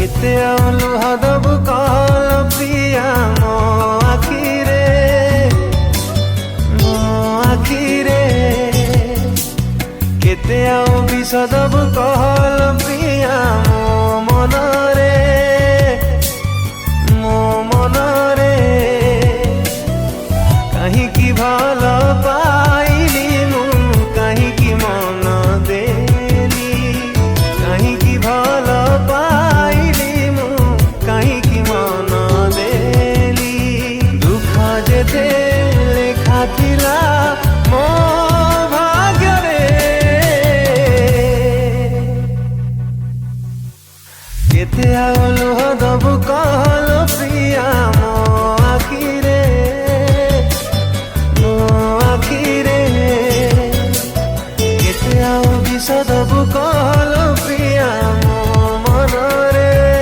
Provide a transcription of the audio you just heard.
केते लुह दबु कहल पिया मो आखिरे केते विष दबु कहल पिया मो मनरे कहीं भल पाइली मु कहीं मन देली कहीं भल पाइली मु कहीं मन देली दुख जेते लेखा थिला मो भाग्यरे केते लुह दबु कहल पिया